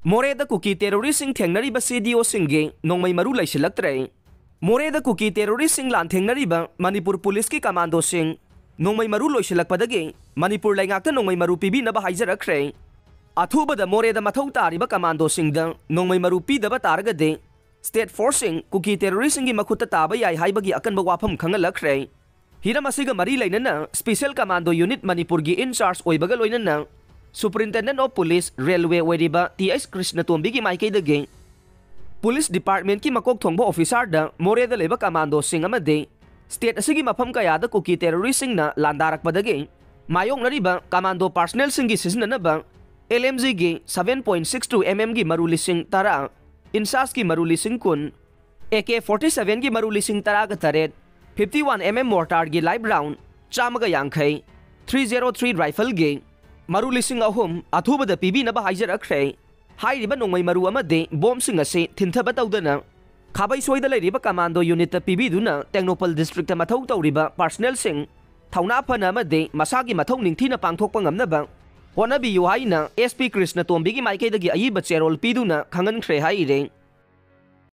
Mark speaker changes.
Speaker 1: Moreda kuki terroristing thengnariba CDO singge nongmai maru laisilaktre. Moreda kuki terroristing lan thengnariba Manipur Police ki commando sing nongmai maru loisilakpadagi Manipur laingakta nongmai maru pibinaba haijarakre. Athubada Moreda mathau tariba commando singda nongmai maru pidaba taragade State Forcing kuki terroristing gi makhuta taba yai haibagi akanba wafam khangalakre. Hiram asiga mari lainana Special Commando Unit Manipur gi in charge oibaga loinana Superintendent of Police Railway Wediba T.S. Krishna Tombi ki maikay dage Police Department ki makok thongba officer da Moreda leba commando sing amade State asigi mafam kayada kuki terroristing na landarak padage mayong nariba commando personnel sing gi sisinanaba LMG gi 7.62 mm gi marulising tara Insas ki marulising kun AK-47 gi marulising tara ka taret 51 mm mortar gi live round chamaga yangkhay 303 rifle gi Marulising ahum athubada pibi na ba haijarakre hairiba nongmai maru amade bomb sing ase thintaba tawdana khabai soida leiriba commando unit ta pibi duna Tecnopal district ta mathau tawriba personnel sing thauna phana amade masagi mathau ningthina pangthokpa ngamnaba honabi yu haina SP Krishna Tombi gi maikay dagi ayiba cherol piduna khangan khre haire